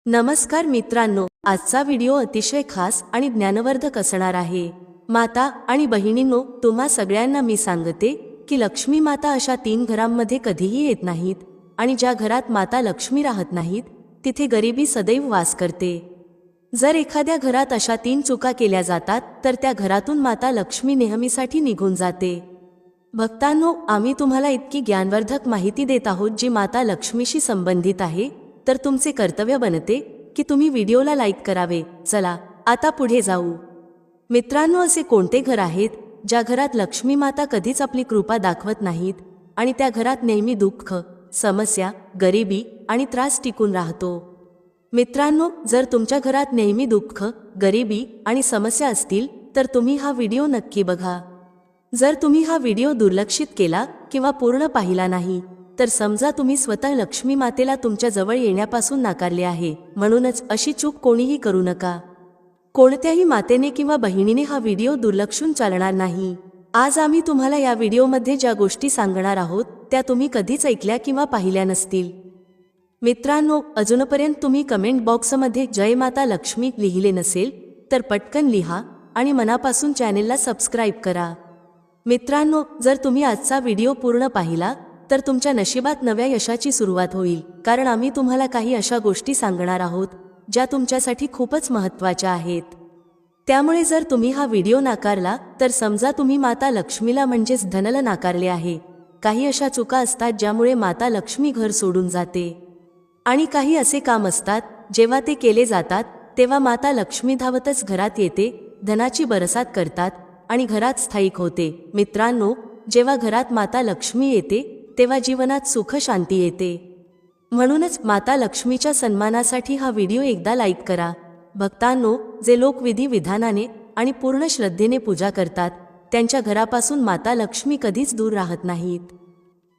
नमस्कार मित्रांनो, आजचा व्हिडिओ अतिशय खास आणि ज्ञानवर्धक असणार आहे। माता आणि बहिणींनो, तुम्हा सगळ्यांना मी सांगते की लक्ष्मी माता अशा 3 घरांमध्ये कधीही येत नाहीत आणि ज्या घरात माता लक्ष्मी राहत नाहीत तिथे गरिबी सदैव वास करते। जर एखाद्या घरात अशा 3 चुका केल्या जातात तर त्या घरातून माता लक्ष्मी नेहमीसाठी निघून जाते। भक्तांनो, आम्ही तुम्हाला इतकी ज्ञानवर्धक माहिती देत आहोत जी माता लक्ष्मीशी संबंधित आहे, तर तुमचे कर्तव्य बनते की तुम्ही व्हिडिओला लाईक करावे। चला आता पुढे जाऊ। मित्रांनो, असे कोणते घर आहेत ज्या घरात लक्ष्मी माता कधीच आपली कृपा दाखवत नाहीत आणि त्या घरात नेहमी दुःख, समस्या, गरिबी आणि त्रास टिकून राहतो? मित्रांनो, जर तुमच्या घरात नेहमी दुःख, गरिबी आणि समस्या असतील तर तुम्ही हा व्हिडिओ नक्की बघा। जर तुम्ही हा व्हिडिओ दुर्लक्षित केला किंवा पूर्ण पाहिला नाही तर समजा तुम्ही स्वतः लक्ष्मी मातेला तुमच्या जवळ येण्यापासून नाकारले आहे। म्हणूनच अशी चूक कोणीही करू नका। कोणत्याही मातेने किंवा बहिणीने हा व्हिडिओ दुर्लक्षून चालणार नाही। आज आम्ही तुम्हाला या व्हिडिओमध्ये ज्या गोष्टी सांगणार आहोत त्या तुम्ही कधीच ऐकल्या किंवा पाहिल्या नसतील। मित्रांनो, अजूनपर्यंत तुम्ही कमेंट बॉक्समध्ये जय माता लक्ष्मी लिहिले नसेल तर पटकन लिहा आणि मनापासून चॅनेलला सबस्क्राईब करा। मित्रांनो, जर तुम्ही आजचा व्हिडिओ पूर्ण पाहिला तर तुमच्या नशिबात नव्या यशाची सुरुवात होईल, कारण आम्ही तुम्हाला काही अशा गोष्टी सांगणार आहोत ज्या तुमच्यासाठी खूपच महत्त्वाच्या आहेत। त्यामुळे जर तुम्ही हा व्हिडिओ नाकारला तर समजा तुम्ही माता लक्ष्मीला म्हणजेच धनला नाकारले आहे। काही अशा चुका असतात ज्यामुळे माता लक्ष्मी घर सोडून जाते आणि काही असे काम असतात जेव्हा ते केले जातात तेव्हा माता लक्ष्मी धावतच घरात येते, धनाची बरसात करतात आणि घरात स्थायिक होते। मित्रांनो, जेव्हा घरात माता लक्ष्मी येते तेव्हा जीवनात सुख शांती येते। म्हणूनच माता लक्ष्मीच्या सन्मानासाठी हा व्हिडिओ एकदा लाईक करा। भक्तांनो, जे लोक विधी विधानाने आणि पूर्ण श्रद्धेने पूजा करतात त्यांच्या घरापासून माता लक्ष्मी कधीच दूर राहत नाहीत।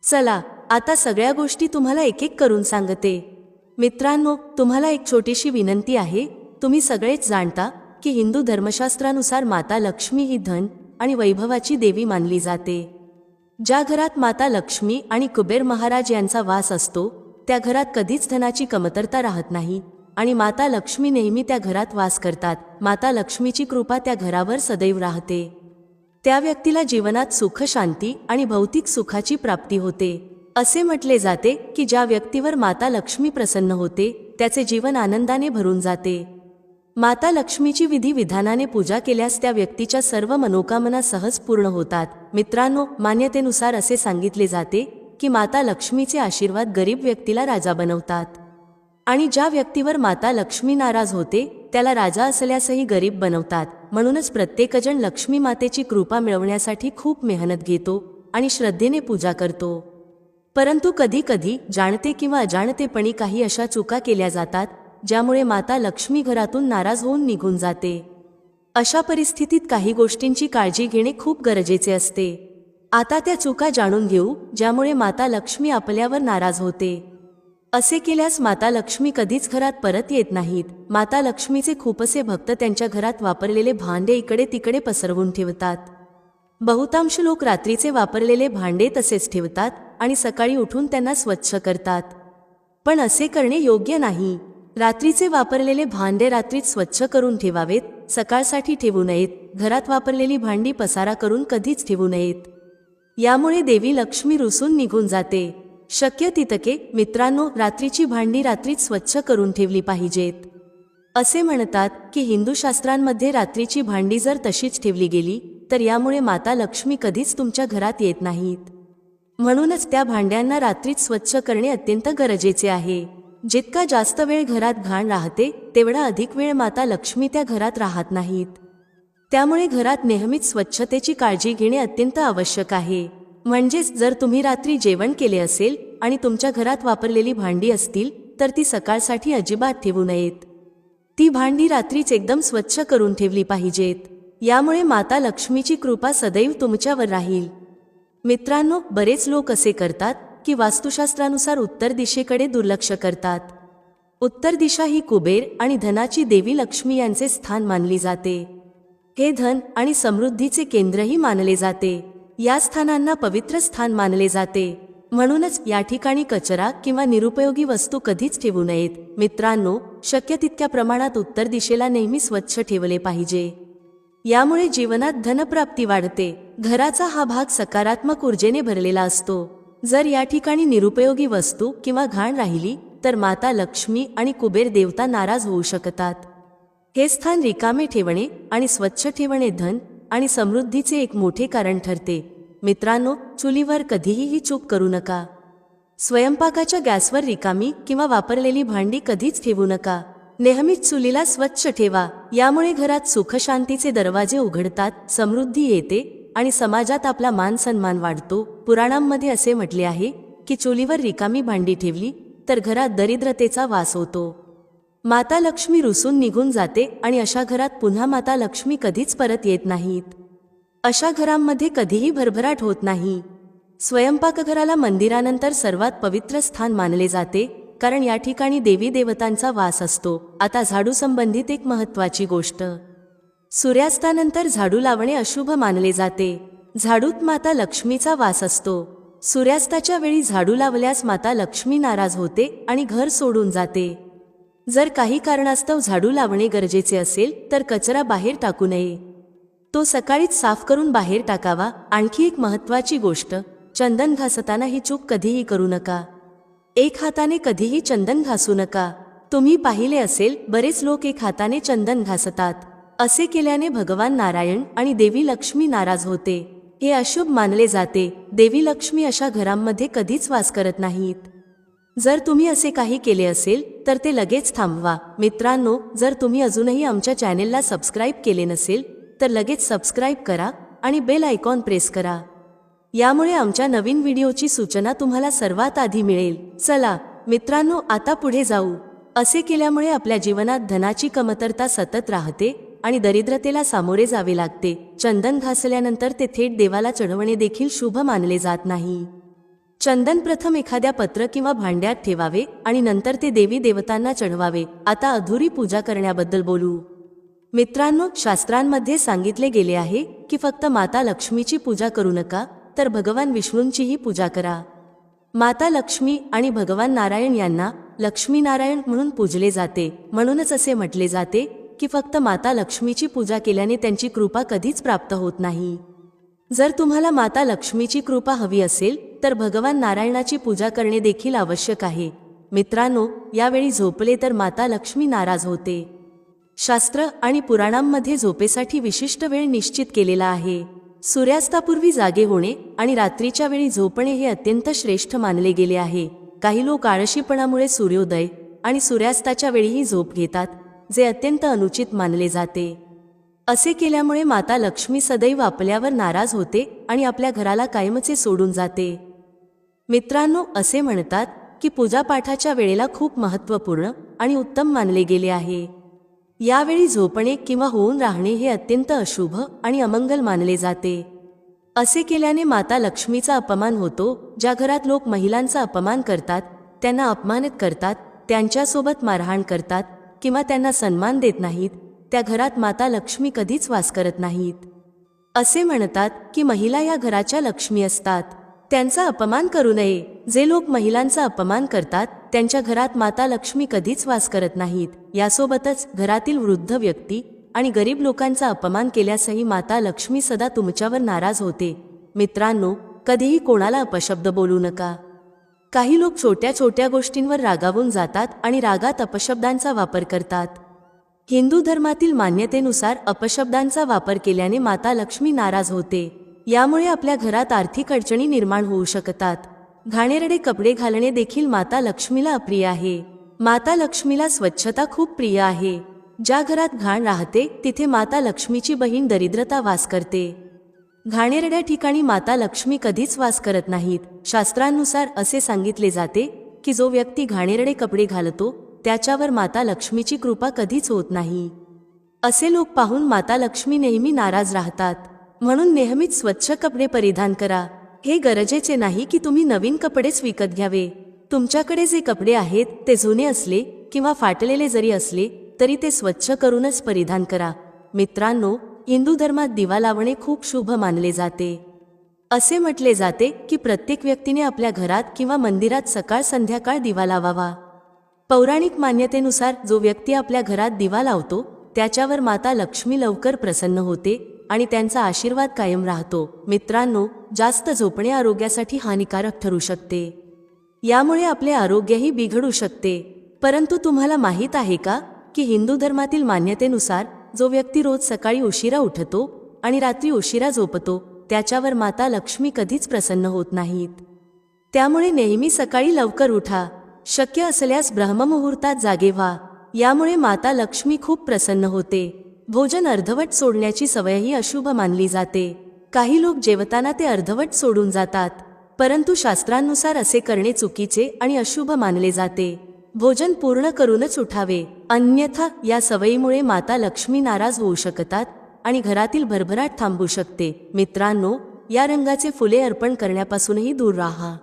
चला आता सगळ्या गोष्टी तुम्हाला एक एक करून सांगते। मित्रांनो, तुम्हाला एक छोटीशी विनंती आहे। तुम्ही सगळेच जाणता की हिंदू धर्मशास्त्रानुसार माता लक्ष्मी ही धन आणि वैभवाची देवी मानली जाते। ज्या घरात माता लक्ष्मी आणि कुबेर महाराज यांचा वास असतो त्या घरात कधीच धनाची कमतरता राहत नाही आणि माता लक्ष्मी नेहमी त्या घरात वास करतात। माता लक्ष्मीची कृपा त्या घरावर सदैव राहते। त्या व्यक्तीला जीवनात सुख, शांती आणि भौतिक सुखाची प्राप्ती होते। असे म्हटले जाते की ज्या व्यक्तीवर माता लक्ष्मी प्रसन्न होते त्याचे जीवन आनंदाने भरून जाते। माता लक्ष्मीची विधी विधानाने पूजा केल्यास त्या व्यक्तीच्या सर्व मनोकामना सहज पूर्ण होतात। मित्रांनो, मान्यतेनुसार असे सांगितले जाते की माता लक्ष्मीचे आशीर्वाद गरीब व्यक्तीला राजा बनवतात आणि ज्या व्यक्तीवर माता लक्ष्मी नाराज होते त्याला राजा असल्यासही गरीब बनवतात। म्हणूनच प्रत्येकजण लक्ष्मी मातेची कृपा मिळवण्यासाठी खूप मेहनत घेतो आणि श्रद्धेने पूजा करतो। परंतु कधी कधी जाणते किंवा अजाणतेपणी काही अशा चुका केल्या जातात ज्यामुळे माता लक्ष्मी घरातून नाराज होऊन निघून जाते। अशा परिस्थितीत काही गोष्टींची काळजी घेणे खूप गरजेचे असते। आता त्या चुका जाणून घेऊ ज्यामुळे माता लक्ष्मी आपल्यावर नाराज होते। असे केल्यास माता लक्ष्मी कधीच घरात परत येत नाहीत। माता लक्ष्मीचे खूपसे भक्त त्यांच्या घरात वापरलेले भांडे इकडे तिकडे पसरवून ठेवतात। बहुतांश लोक रात्रीचे वापरलेले भांडे तसेच ठेवतात आणि सकाळी उठून त्यांना स्वच्छ करतात, पण असे करणे योग्य नाही। रात्रीचे वापरलेले भांडे रात्रीच स्वच्छ करून ठेवावेत, सकाळसाठी ठेवू नयेत। घरात वापरलेली भांडी पसारा करून कधीच ठेवू नयेत, यामुळे देवी लक्ष्मी रुसून निघून जाते। शक्य तितके मित्रांनो, रात्रीची भांडी रात्रीच स्वच्छ करून ठेवली पाहिजेत। असे म्हणतात की हिंदू शास्त्रांमध्ये रात्रीची भांडी जर तशीच ठेवली गेली तर यामुळे माता लक्ष्मी कधीच तुमच्या घरात येत नाहीत। म्हणूनच त्या भांड्यांना रात्रीच स्वच्छ करणे अत्यंत गरजेचे आहे। जितका जास्त वेळ घरात घाण राहते तेवढा अधिक वेळ माता लक्ष्मी त्या घरात राहत नाहीत। त्यामुळे घरात नेहमीच स्वच्छतेची काळजी घेणे अत्यंत आवश्यक आहे। म्हणजेच जर तुम्ही रात्री जेवण केले असेल आणि तुमच्या घरात वापरलेली भांडी असतील तर ती सकाळसाठी अजिबात ठेवू नयेत। ती भांडी रात्रीच एकदम स्वच्छ करून ठेवली पाहिजेत, यामुळे माता लक्ष्मीची कृपा सदैव तुमच्यावर राहील। मित्रांनो, बरेच लोक असे करतात की वास्तुशास्त्रानुसार उत्तर दिशेकडे दुर्लक्ष करतात। उत्तर दिशा ही कुबेर आणि धनाची देवी लक्ष्मी यांचे स्थान मानली जाते। हे धन आणि समृद्धीचे केंद्रही मानले जाते। या स्थानांना पवित्र स्थान मानले जाते। म्हणूनच या ठिकाणी कचरा किंवा निरुपयोगी वस्तू कधीच ठेवू नयेत. मित्रांनो, शक्य तितक्या प्रमाणात उत्तर दिशेला नेहमी स्वच्छ ठेवले पाहिजे. यामुळे जीवनात धनप्राप्ती वाढते. घराचा हा भाग सकारात्मक ऊर्जेने भरलेला असतो. जर या ठिकाणी निरुपयोगी वस्तू किंवा घाण राहिली तर माता लक्ष्मी आणि कुबेर देवता नाराज होऊ शकतात. हे स्थान रिकामे ठेवणे आणि स्वच्छ ठेवणे धन आणि समृद्धीचे एक मोठे कारण ठरते. मित्रांनो, चुलीवर कधीही ही चूक करू नका. स्वयंपाकाच्या गॅसवर रिकामी किंवा वापरलेली भांडी कधीच ठेवू नका. नेहमीच चुलीला स्वच्छ ठेवा. यामुळे घरात सुखशांतीचे दरवाजे उघडतात, समृद्धी येते आणि समाजात आपला मान सन्मान वाढतो. पुराणांमध्ये असे म्हटले आहे की चुलीवर रिकामी भांडी ठेवली तर घरात दरिद्रतेचा वास होतो. माता लक्ष्मी रुसून निघून जाते आणि अशा घरात पुन्हा माता लक्ष्मी कधीच परत येत नाहीत. अशा घरांमध्ये कधीही भरभराट होत नाही. स्वयंपाकघराला मंदिरानंतर सर्वात पवित्र स्थान मानले जाते, कारण या ठिकाणी देवी देवतांचा वास असतो. आता झाडू संबंधित एक महत्त्वाची गोष्ट. सूर्यास्तानंतर झाडू लावणे अशुभ मानले जाते. झाडूत माता लक्ष्मीचा वास असतो. सूर्यास्ताच्या वेळी झाडू लावल्यास माता लक्ष्मी नाराज होते आणि घर सोडून जाते. जर काही कारणास्तव झाडू लावणे गरजेचे असेल तर कचरा बाहेर टाकू नये. तो सकाळीच साफ करून बाहेर टाकावा. आणखी एक महत्त्वाची गोष्ट, चंदन घासताना ही चूक कधीही करू नका. एक हाताने कधीही चंदन घासू नका. तुम्ही पाहिले असेल, बरेच लोक एक हाताने चंदन घासतात. असे केल्याने भगवान नारायण आणि देवी लक्ष्मी नाराज होते. हे अशुभ मानले जाते. देवी लक्ष्मी अशा घरांमध्ये कधीच वास करत नाहीत. जर तुम्ही असे काही केले असेल तर ते लगेच थांबवा. मित्रांनो, जर तुम्ही अजूनही आमच्या चॅनेलला सबस्क्राईब केले नसेल तर लगेच सबस्क्राईब करा आणि बेल आयकॉन प्रेस करा. यामुळे आमच्या नवीन व्हिडिओची सूचना तुम्हाला सर्वात आधी मिळेल. चला मित्रांनो, आता पुढे जाऊ. असे केल्यामुळे आपल्या जीवनात धनाची कमतरता सतत राहते आणि दरिद्रतेला सामोरे जावे लागते. चंदन घासल्यानंतर ते थेट देवाला चढवणे देखील शुभ मानले जात नाही. चंदन प्रथम एखाद्या पत्र किंवा भांड्यात ठेवावे आणि नंतर ते देवी देवतांना चढवावे. आता अधुरी पूजा करण्याबद्दल बोलू. मित्रांनो, शास्त्रांमध्ये सांगितले गेले आहे की फक्त माता लक्ष्मीची पूजा करू नका, तर भगवान विष्णूंचीही पूजा करा. माता लक्ष्मी आणि भगवान नारायण यांना लक्ष्मीनारायण म्हणून पूजले जाते. म्हणूनच असे म्हटले जाते की फक्त माता लक्ष्मीची पूजा केल्याने त्यांची कृपा कधीच प्राप्त होत नाही. जर तुम्हाला माता लक्ष्मीची कृपा हवी असेल तर भगवान नारायणाची पूजा करणे देखील आवश्यक आहे. मित्रांनो, यावेळी झोपले तर माता लक्ष्मी नाराज होते. शास्त्र आणि पुराणांमध्ये झोपेसाठी विशिष्ट वेळ निश्चित केलेला आहे. सूर्यास्तापूर्वी जागे होणे आणि रात्रीच्या वेळी झोपणे हे अत्यंत श्रेष्ठ मानले गेले आहे. काही लोक आळशीपणामुळे सूर्योदय आणि सूर्यास्ताच्या वेळीही झोप घेतात, जे अत्यंत अनुचित मानले जाते. असे केल्यामुळे माता लक्ष्मी सदैव आपल्यावर नाराज होते आणि आपल्या घराला कायमचे सोडून जाते. मित्रांनो, असे म्हणतात की पूजापाठाच्या वेळेला खूप महत्त्वपूर्ण आणि उत्तम मानले गेले आहे. यावेळी झोपणे किंवा होऊन राहणे हे अत्यंत अशुभ आणि अमंगल मानले जाते. असे केल्याने माता लक्ष्मीचा अपमान होतो. ज्या घरात लोक महिलांचा अपमान करतात, त्यांना अपमानित करतात, त्यांच्यासोबत मारहाण करतात किंवा त्यांना सन्मान देत नाहीत, त्या घरात माता लक्ष्मी कधीच वास करत नाहीत. असे म्हणतात की महिला या घराच्या लक्ष्मी असतात. त्यांचा अपमान करू नये. जे लोक महिलांचा अपमान करतात त्यांच्या घरात माता लक्ष्मी कधीच वास करत नाहीत. यासोबतच घरातील वृद्ध व्यक्ती आणि गरीब लोकांचा अपमान केल्यासही माता लक्ष्मी सदा तुमच्यावर नाराज होते. मित्रांनो, कधीही कोणाला अपशब्द बोलू नका. काही लोक छोट्या छोट्या गोष्टींवर रागावून जातात आणि रागात अपशब्दांचा वापर करतात. हिंदू धर्मातील मान्यतेनुसार अपशब्दांचा वापर केल्याने माता लक्ष्मी नाराज होते. यामुळे आपल्या घरात आर्थिक अडचणी निर्माण होऊ शकतात. घाणेरडे कपडे घालणे देखील माता लक्ष्मीला अप्रिय आहे. माता लक्ष्मीला स्वच्छता खूप प्रिय आहे. ज्या घरात घाण राहते तिथे माता लक्ष्मीची बहीण दरिद्रता वास करते. घाणेरड्या ठिकाणी माता लक्ष्मी कधीच वास करत नाहीत. शास्त्रानुसार असे सांगितले जाते की जो व्यक्ती घाणेरडे कपडे घालतो त्याच्यावर माता लक्ष्मीची कृपा कधीच होत नाही. असे लोक पाहून माता लक्ष्मी नेहमी नाराज राहतात. म्हणून नेहमीच स्वच्छ कपडे परिधान करा. हे गरजेचे नाही की तुम्ही नवीन कपडेच विकत घ्यावे. तुमच्याकडे जे कपडे आहेत ते जुने असले किंवा फाटलेले जरी असले तरी ते स्वच्छ करूनच परिधान करा. मित्रांनो, हिंदू धर्मात दिवा लावणे खूप शुभ मानले जाते. असे म्हटले जाते की प्रत्येक व्यक्तीने आपल्या घरात किंवा मंदिरात सकाळ संध्याकाळ दिवा लावावा. पौराणिक मान्यतेनुसार जो व्यक्ती आपल्या घरात दिवा लावतो त्याच्यावर माता लक्ष्मी लवकर प्रसन्न होते आणि त्यांचा आशीर्वाद कायम राहतो. मित्रांनो, जास्त झोपणे आरोग्यासाठी हानिकारक ठरू शकते. यामुळे आपले आरोग्यही बिघडू शकते. परंतु तुम्हाला माहीत आहे का की हिंदू धर्मातील मान्यतेनुसार जो व्यक्ती रोज सकाळी उशिरा उठतो आणि रात्री उशिरा झोपतो त्याच्यावर माता लक्ष्मी कधीच प्रसन्न होत नाहीत. त्यामुळे नेहमी सकाळी लवकर उठा. शक्य असल्यास ब्रह्ममुहूर्तात जागे व्हा. यामुळे माता लक्ष्मी खूप प्रसन्न होते. भोजन अर्धवट सोडण्याची सवयही अशुभ मानली जाते. काही लोक जेवताना ते अर्धवट सोडून जातात, परंतु शास्त्रांनुसार असे करणे चुकीचे आणि अशुभ मानले जाते. भोजन पूर्ण करूनच उठावे, अन्यथा या सवयीमुळे माता लक्ष्मी नाराज होऊ शकतात आणि घरातील भरभराट थांबू शकते. मित्रांनो, या रंगाचे फुले अर्पण करण्यापासूनही दूर राहा.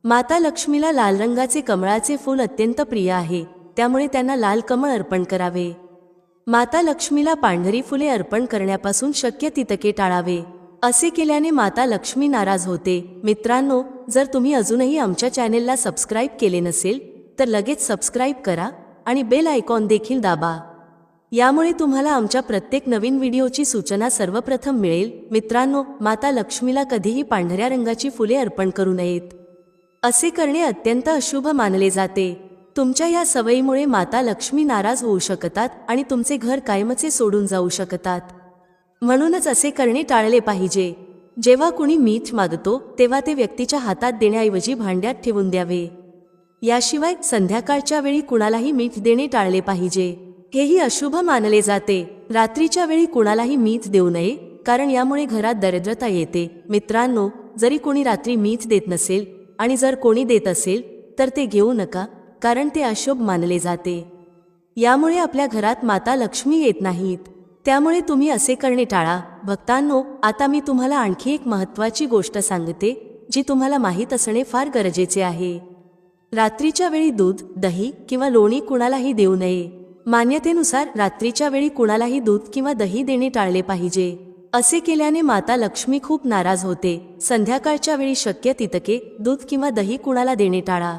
माता लक्ष्मीला लाल रंगाचे कमळाचे फूल अत्यंत प्रिय आहे, त्यामुळे त्यांना लाल कमळ अर्पण करावे. माता लक्ष्मीला पांढरी फुले अर्पण करण्यापासून शक्य तितके टाळावे. असे केल्याने माता लक्ष्मी नाराज होते. मित्रांनो, जर तुम्ही अजूनही आमच्या चॅनेलला सबस्क्राईब केले नसेल तर लगेच सबस्क्राईब करा आणि बेल आयकॉन देखील दाबा. यामुळे तुम्हाला आमच्या प्रत्येक नवीन व्हिडिओची सूचना सर्वप्रथम मिळेल. मित्रांनो, माता लक्ष्मीला कधीही पांढऱ्या रंगाची फुले अर्पण करू नयेत. असे करणे अत्यंत अशुभ मानले जाते. तुमच्या या सवयीमुळे माता लक्ष्मी नाराज होऊ शकतात आणि तुमचे घर कायमचे सोडून जाऊ शकतात. म्हणूनच असे करणे टाळले पाहिजे. जेव्हा कुणी मीठ मागतो तेव्हा ते व्यक्तीच्या हातात देण्याऐवजी भांड्यात ठेवून द्यावे. याशिवाय संध्याकाळच्या वेळी कुणालाही मीठ देणे टाळले पाहिजे. हेही अशुभ मानले जाते. रात्रीच्या वेळी कुणालाही मीठ देऊ नये, कारण यामुळे घरात दरिद्रता येते. मित्रांनो, जरी कोणी रात्री मीठ देत नसेल आणि जर कोणी देत असेल तर ते घेऊ नका, कारण ते अशुभ मानले जाते. यामुळे आपल्या घरात माता लक्ष्मी येत नाहीत. त्यामुळे तुम्ही असे करणे टाळा. भक्तांनो, आता मी तुम्हाला आणखी एक महत्त्वाची गोष्ट सांगते जी तुम्हाला माहीत असणे फार गरजेचे आहे. रात्रीच्या वेळी दूध, दही किंवा लोणी कुणालाही देऊ नये. मान्यतेनुसार रात्रीच्या वेळी कुणालाही दूध किंवा दही देणे टाळले पाहिजे. असे केल्याने माता लक्ष्मी खूप नाराज होते. संध्याकाळच्या वेळी शक्य तितके दूध किंवा दही कुणाला देणे टाळा.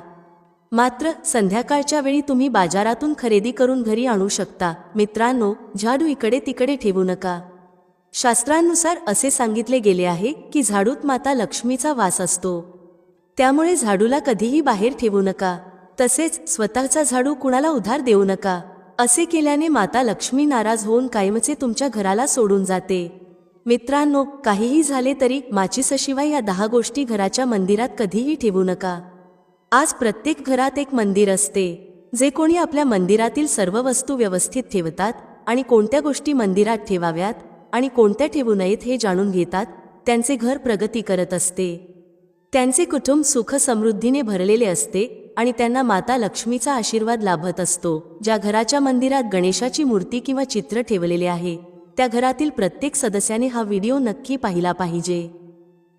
मात्र संध्याकाळच्या वेळी तुम्ही बाजारातून खरेदी करून घरी आणू शकता. मित्रांनो, झाडू इकडे तिकडे ठेवू नका. शास्त्रांनुसार असे सांगितले गेले आहे की झाडूत माता लक्ष्मीचा वास असतो. त्यामुळे झाडूला कधीही बाहेर ठेवू नका. तसेच स्वतःचा झाडू कुणाला उधार देऊ नका. असे केल्याने माता लक्ष्मी नाराज होऊन कायमचे तुमच्या घराला सोडून जाते. मित्रांनो, काहीही झाले तरी माचिसशिवाय या 10 गोष्टी घराच्या मंदिरात कधीही ठेवू नका. आज प्रत्येक घरात एक मंदिर असते. जे कोणी आपल्या मंदिरातील सर्व वस्तू व्यवस्थित ठेवतात आणि कोणत्या गोष्टी मंदिरात ठेवाव्यात आणि कोणत्या ठेवू नयेत हे जाणून घेतात, त्यांचे घर प्रगती करत असते. त्यांचे कुटुंब सुख समृद्धीने भरलेले असते आणि त्यांना माता लक्ष्मीचा आशीर्वाद लाभत असतो. ज्या घराच्या मंदिरात गणेशाची मूर्ती किंवा चित्र ठेवलेले आहे त्या घरातील प्रत्येक सदस्याने हा व्हिडिओ नक्की पाहिला पाहिजे.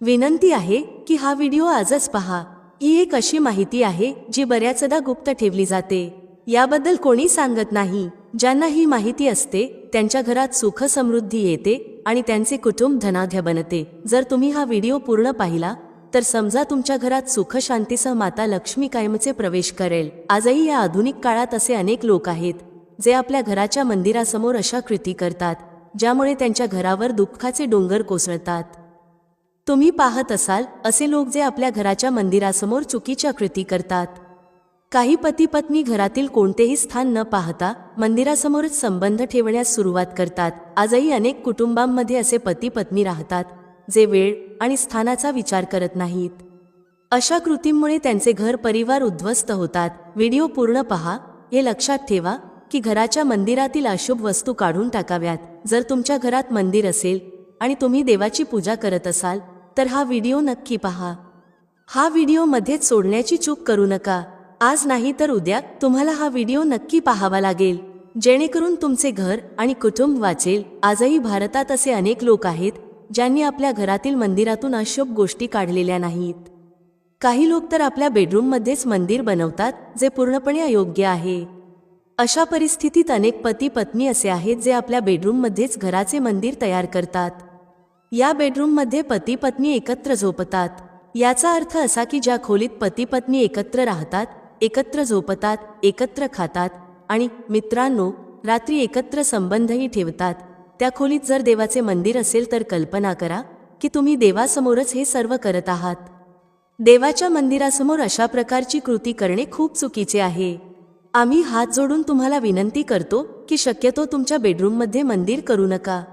विनंती आहे की हा व्हिडिओ आजच पहा. ही एक अशी माहिती आहे जी बऱ्याचदा गुप्त ठेवली जाते. याबद्दल कोणी सांगत नाही. ज्यांना ही माहिती असते त्यांच्या घरात सुख समृद्धी येते आणि त्यांचे कुटुंब धनाढ्य बनते. जर तुम्ही हा व्हिडिओ पूर्ण पाहिला तर समजा तुमच्या घरात सुख शांतीसह माता लक्ष्मी कायमचे प्रवेश करेल. आजही या आधुनिक काळात असे अनेक लोक आहेत जे आपल्या घराच्या मंदिरासमोर अशा कृती करतात ज्यामुळे त्यांच्या घरावर दुःखाचे डोंगर कोसळतात. तुम्ही पाहत असाल असे लोक जे आपल्या घराच्या मंदिरासमोर चुकीच्या कृती करतात. काही पती पत्नी घरातील कोणतेही स्थान न पाहता मंदिरासमोरच संबंध ठेवण्यास सुरुवात करतात. आजही अनेक कुटुंबांमध्ये असे पती पत्नी राहतात जे वेळ आणि स्थानाचा विचार करत नाहीत. अशा कृतीमुळे त्यांचे घर परिवार उद्ध्वस्त होतात. व्हिडिओ पूर्ण पहा. हे लक्षात ठेवा की घराच्या मंदिरातील अशुभ वस्तू काढून टाकाव्यात. जर तुमच्या घरात मंदिर असेल आणि तुम्ही देवाची पूजा करत असाल तर हा व्हिडिओ नक्की पहा. हा व्हिडिओ मध्येच सोडण्याची चूक करू नका. आज नाही तर उद्या तुम्हाला हा व्हिडिओ नक्की पाहावा लागेल, जेणेकरून तुमचे घर आणि कुटुंब वाचेल. आजही भारतात असे अनेक लोक आहेत ज्यांनी आपल्या घरातील मंदिरातून अशुभ गोष्टी काढलेल्या नाहीत. काही लोक तर आपल्या बेडरूममध्येच मंदिर बनवतात, जे पूर्णपणे अयोग्य आहे. अशा परिस्थितीत अनेक पती पत्नी असे आहेत जे आपल्या बेडरूममध्येच घराचे मंदिर तयार करतात. या बेडरूममध्ये पती पत्नी एकत्र झोपतात. याचा अर्थ असा की ज्या खोलीत पती पत्नी एकत्र राहतात, एकत्र झोपतात, एकत्र खातात आणि मित्रांनो रात्री एकत्र संबंधही ठेवतात, त्या खोलीत जर देवाचे मंदिर असेल तर कल्पना करा की तुम्ही देवासमोरच हे सर्व करत आहात. देवाच्या मंदिरासमोर अशा प्रकारची कृती करणे खूप चुकीचे आहे. आम्ही हात जोडून तुम्हाला विनंती करतो की शक्यतो तुमच्या बेडरूममध्ये मंदिर करू नका.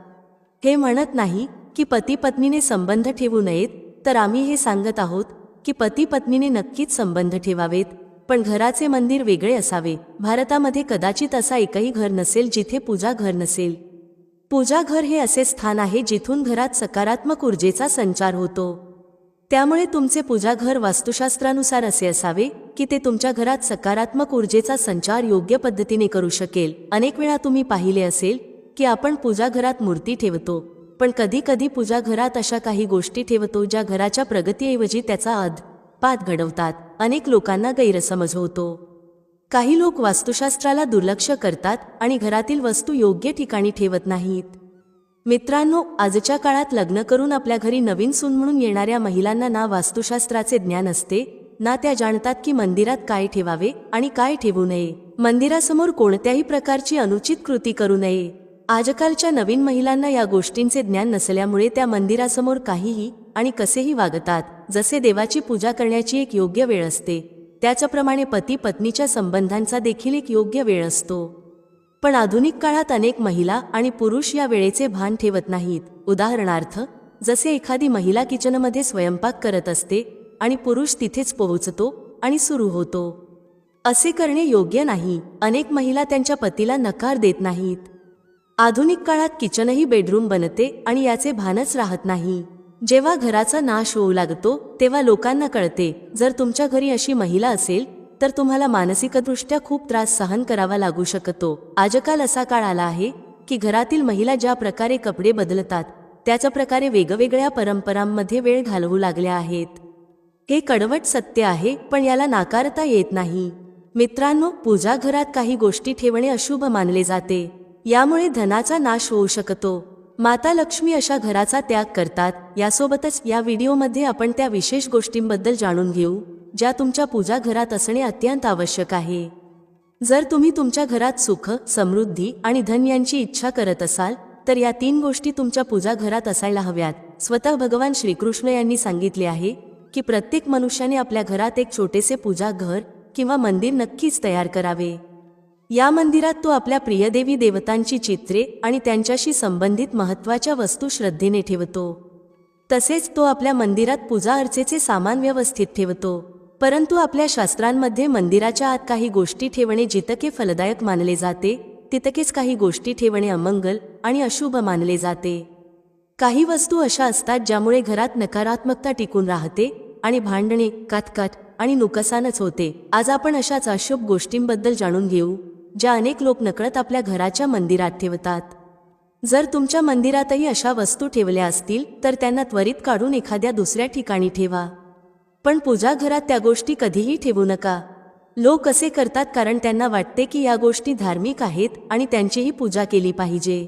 हे म्हणत नाही की पती पत्नीने संबंध ठेवू नयेत, तर आम्ही हे सांगत आहोत की पती पत्नीने नक्कीच संबंध ठेवावेत, पण घराचे मंदिर वेगळे असावे. भारतामध्ये कदाचित असा एकही घर नसेल जिथे पूजा घर नसेल. पूजा घर हे असे स्थान आहे जिथून घरात सकारात्मक ऊर्जेचा संचार होतो. त्यामुळे तुमचे पूजा घर वास्तुशास्त्रानुसार असे असावे की ते तुमच्या घरात सकारात्मक ऊर्जेचा संचार योग्य पद्धतीने करू शकेल. अनेक वेळा तुम्ही पाहिले असेल की आपण पूजा घरात मूर्ती ठेवतो, पण कधी कधी पूजा घरात अशा काही गोष्टी ठेवतो ज्या घराच्या प्रगतीऐवजी त्याचा अधपात घडवतात. अनेक लोकांना गैरसमज होतो. काही लोक वास्तुशास्त्राला दुर्लक्ष करतात आणि घरातील वस्तू योग्य ठिकाणी ठेवत नाहीत. मित्रांनो, आजच्या काळात लग्न करून आपल्या घरी नवीन सून म्हणून येणाऱ्या महिलांना ना वास्तुशास्त्राचे ज्ञान असते, ना त्या जाणतात की मंदिरात काय ठेवावे आणि काय ठेवू नये. मंदिरासमोर कोणत्याही प्रकारची अनुचित कृती करू नये. आजकालच्या नवीन महिलांना या गोष्टींचे ज्ञान नसल्यामुळे त्या मंदिरासमोर काहीही आणि कसेही वागतात. जसे देवाची पूजा करण्याची एक योग्य वेळ असते, त्याचप्रमाणे पती पत्नीच्या संबंधांचा देखील एक योग्य वेळ असतो. पण आधुनिक काळात अनेक महिला आणि पुरुष या वेळेचे भान ठेवत नाहीत. उदाहरणार्थ, जसे एखादी महिला किचनमध्ये स्वयंपाक करत असते आणि पुरुष तिथेच पोहोचतो आणि सुरू होतो. असे करणे योग्य नाही. अनेक महिला त्यांच्या पतीला नकार देत नाहीत. आधुनिक काळात किचनही बेडरूम बनते आणि याचे भानच राहत नाही. जेव्हा घराचा नाश होऊ लागतो तेव्हा लोकांना कळते. जर तुमच्या घरी अशी महिला असेल तर तुम्हाला मानसिकदृष्ट्या खूप त्रास सहन करावा लागू शकतो. आजकाल असा काळ आला आहे की घरातील महिला ज्या प्रकारे कपडे बदलतात त्याच प्रकारे वेगवेगळ्या परंपरांमध्ये वेळ घालवू लागल्या आहेत. हे कडवट सत्य आहे, पण याला नाकारता येत नाही. मित्रांनो, पूजा घरात काही गोष्टी ठेवणे अशुभ मानले जाते. यामुळे धनाचा नाश होऊ शकतो. माता लक्ष्मी अशा घराचा त्याग करतात. यासोबतच या व्हिडिओमध्ये आपण त्या विशेष गोष्टींबद्दल जाणून घेऊ ज्या तुमच्या पूजा घरात असणे अत्यंत आवश्यक आहे. जर तुम्ही तुमच्या घरात सुख, समृद्धी आणि धन यांची इच्छा करत असाल तर या 3 गोष्टी तुमच्या पूजा घरात असायला हव्यात. स्वतः भगवान श्रीकृष्ण यांनी सांगितले आहे की प्रत्येक मनुष्याने आपल्या घरात एक छोटेसे पूजा घर किंवा मंदिर नक्कीच तयार करावे. या मंदिरात तो आपल्या प्रिय देवी देवतांची चित्रे आणि त्यांच्याशी संबंधित महत्त्वाच्या वस्तू श्रद्धेने ठेवतो. तसेच तो आपल्या मंदिरात पूजा अर्चेचे सामान व्यवस्थित ठेवतो. परंतु आपल्या शास्त्रांमध्ये मंदिराच्या आत काही गोष्टी ठेवणे जितके फलदायक मानले जाते तितकेच काही गोष्टी ठेवणे अमंगल आणि अशुभ मानले जाते. काही वस्तू अशा असतात ज्यामुळे घरात नकारात्मकता टिकून राहते आणि भांडणे, काटकाट आणि नुकसानच होते. आज आपण अशाच अशुभ गोष्टींबद्दल जाणून घेऊ ज्या अनेक लोक नकळत आपल्या घराच्या मंदिरात ठेवतात. जर तुमच्या मंदिरातही अशा वस्तू ठेवल्या असतील तर त्यांना त्वरित काढून एखाद्या दुसऱ्या ठिकाणी ठेवा. पण पूजा घरात त्या गोष्टी कधीही ठेवू नका. लोक असे करतात कारण त्यांना वाटते की या गोष्टी धार्मिक आहेत आणि त्यांचीही पूजा केली पाहिजे.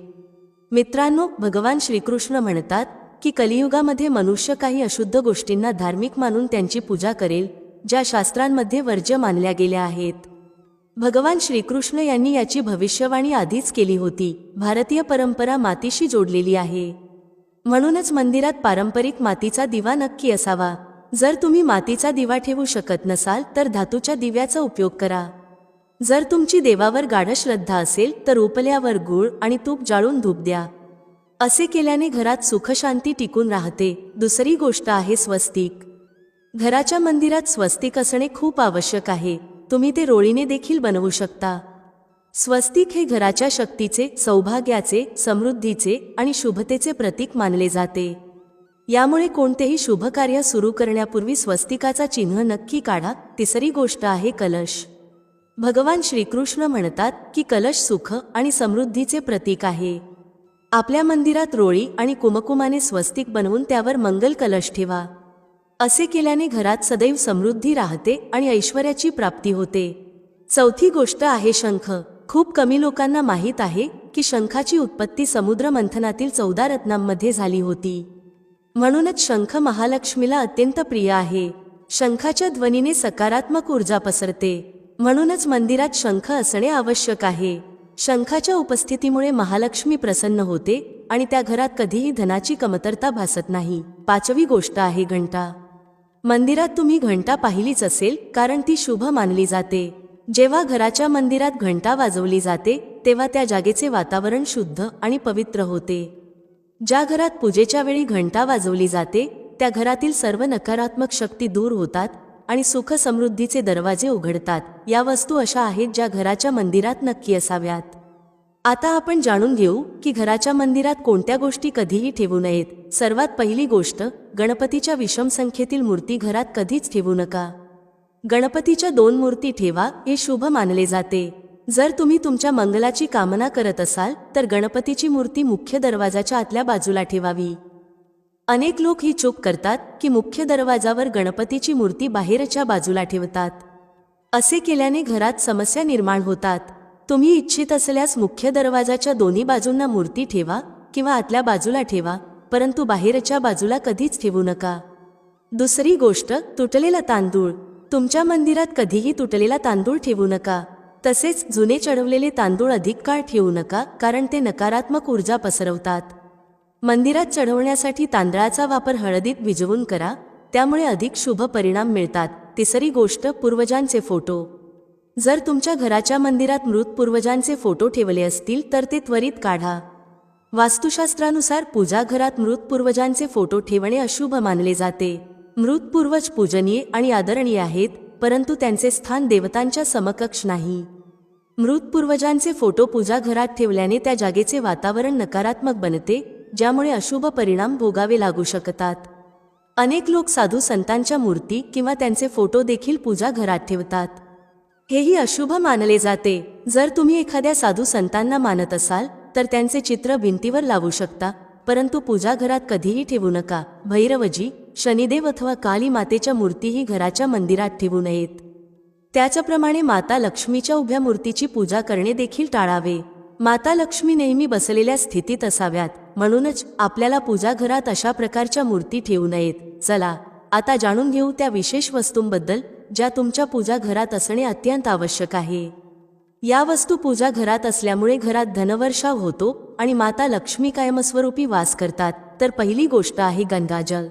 मित्रांनो, भगवान श्रीकृष्ण म्हणतात की कलियुगामध्ये मनुष्य काही अशुद्ध गोष्टींना धार्मिक मानून त्यांची पूजा करेल ज्या शास्त्रांमध्ये वर्ज्य मानल्या गेल्या आहेत. भगवान श्रीकृष्ण यांनी याची भविष्यवाणी आधीच केली होती. भारतीय परंपरा मातीशी जोडलेली आहे, म्हणूनच मंदिरात पारंपरिक मातीचा दिवा नक्की असावा. जर तुम्ही मातीचा दिवा ठेवू शकत नसाल तर धातूच्या दिव्याचा उपयोग करा. जर तुमची देवावर गाढ श्रद्धा असेल तर उपल्यावर गूळ आणि तूप जाळून धूप द्या. असे केल्याने घरात सुखशांती टिकून राहते. दुसरी गोष्ट आहे स्वस्तिक. घराच्या मंदिरात स्वस्तिक असणे खूप आवश्यक आहे. तुम्ही ते रोळीने देखील बनवू शकता. स्वस्तिक हे घराच्या शक्तीचे, सौभाग्याचे, समृद्धीचे आणि शुभतेचे प्रतीक मानले जाते. यामुळे कोणतेही शुभ कार्य सुरू करण्यापूर्वी स्वस्तिकाचा चिन्ह नक्की काढा. तिसरी गोष्ट आहे कलश. भगवान श्रीकृष्ण म्हणतात की कलश सुख आणि समृद्धीचे प्रतीक आहे. आपल्या मंदिरात रोळी आणि कुमकुमाने स्वस्तिक बनवून त्यावर मंगल कलश ठेवा. असे केल्याने घरात सदैव समृद्धी राहते आणि ऐश्वर्याची प्राप्ती होते. चौथी गोष्ट आहे शंख. खूप कमी लोकांना माहीत आहे की शंखाची उत्पत्ती समुद्र मंथनातील 14 रत्नांमध्ये झाली होती. म्हणूनच शंख महालक्ष्मीला अत्यंत प्रिय आहे. शंखाच्या ध्वनीने सकारात्मक ऊर्जा पसरते. म्हणूनच मंदिरात शंख असणे आवश्यक आहे. शंखाच्या उपस्थितीमुळे महालक्ष्मी प्रसन्न होते आणि त्या घरात कधीही धनाची कमतरता भासत नाही. 5वी गोष्ट आहे घंटा. मंदिरात तुम्ही घंटा पाहिलीच असेल, कारण ती शुभ मानली जाते. जेव्हा घराच्या मंदिरात घंटा वाजवली जाते तेव्हा त्या जागेचे वातावरण शुद्ध आणि पवित्र होते. ज्या घरात पूजेच्या वेळी घंटा वाजवली जाते त्या घरातील सर्व नकारात्मक शक्ती दूर होतात आणि सुख समृद्धीचे दरवाजे उघडतात. या वस्तू अशा आहेत ज्या घराच्या मंदिरात नक्की असाव्यात. आता आपण जाणून घेऊ की घराच्या मंदिरात कोणत्या गोष्टी कधीही ठेवू नयेत. सर्वात पहिली गोष्ट, गणपतीच्या विषम संख्येतील मूर्ती घरात कधीच ठेवू नका. गणपतीच्या 2 मूर्ती ठेवा, हे शुभ मानले जाते. जर तुम्ही तुमच्या मंगलाची कामना करत असाल तर गणपतीची मूर्ती मुख्य दरवाजाच्या आतल्या बाजूला ठेवावी. अनेक लोक ही चूक करतात की मुख्य दरवाजावर गणपतीची मूर्ती बाहेरच्या बाजूला ठेवतात. असे केल्याने घरात समस्या निर्माण होतात. तुम्ही इच्छित असल्यास मुख्य दरवाजाच्या दोन्ही बाजूंना मूर्ती ठेवा किंवा आतल्या बाजूला ठेवा, परंतु बाहेरच्या बाजूला कधीच ठेवू नका. दुसरी गोष्ट, तुटलेला तांदूळ. तुमच्या मंदिरात कधीही तुटलेला तांदूळ ठेवू नका. तसेच जुने चढवलेले तांदूळ अधिक काळ ठेवू नका, कारण ते नकारात्मक ऊर्जा पसरवतात. मंदिरात चढवण्यासाठी तांदळाचा वापर हळदीत भिजवून करा, त्यामुळे अधिक शुभ परिणाम मिळतात. तिसरी गोष्ट, पूर्वजांचे फोटो. जर तुमच्या घराच्या मंदिरात मृत पूर्वजांचे फोटो ठेवले असतील तर ते त्वरित काढा. वास्तुशास्त्रानुसार पूजाघरात मृत पूर्वजांचे फोटो ठेवणे अशुभ मानले जाते. मृत पूर्वज पूजनीय आणि आदरणीय आहेत, परंतु त्यांचे स्थान देवतांच्या समकक्ष नाही. मृत पूर्वजांचे फोटो पूजाघरात ठेवल्याने त्या जागेचे वातावरण नकारात्मक बनते, ज्यामुळे अशुभ परिणाम भोगावे लागू शकतात. अनेक लोक साधू संतांच्या मूर्ती किंवा त्यांचे फोटो देखील पूजाघरात ठेवतात. हेही अशुभ मानले जाते. जर तुम्ही एखाद्या साधू संतांना मानत असाल तर त्यांचे चित्र भिंतीवर लावू शकता, परंतु पूजाघरात कधीही ठेवू नका. भैरवजी, शनिदेव अथवा काली मातेच्या मूर्तीही घराच्या मंदिरात ठेवू नयेत. त्याचप्रमाणे माता लक्ष्मीच्या उभ्या मूर्तीची पूजा करणे देखील टाळावे. माता लक्ष्मी नेहमी बसलेल्या स्थितीत असाव्यात, म्हणूनच आपल्याला पूजाघरात अशा प्रकारच्या मूर्ती ठेवू नयेत. चला आता जाणून घेऊ त्या विशेष वस्तूंबद्दल ज्या तुमच्या पूजाघरात असणे अत्यंत आवश्यक आहे. या वस्तू पूजाघरात असल्यामुळे घरात धनवर्षाव होतो आणि माता लक्ष्मी कायमस्वरूपी वास करतात. तर पहिली गोष्ट आहे गंगाजल.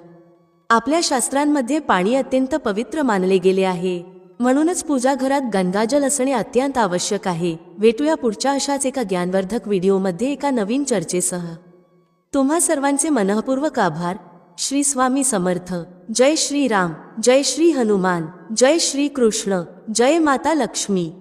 आपल्या शास्त्रांमध्ये पाणी अत्यंत पवित्र मानले गेले आहे, म्हणूनच पूजाघरात गंगाजल असणे अत्यंत आवश्यक आहे. भेटूया पुढच्या अशाच एका ज्ञानवर्धक व्हिडिओमध्ये एका नवीन चर्चेसह. तुम्हा सर्वांचे मनःपूर्वक आभार. श्री स्वामी समर्थ. जय श्री राम, जय श्री हनुमान, जय श्री कृष्ण, जय माता लक्ष्मी.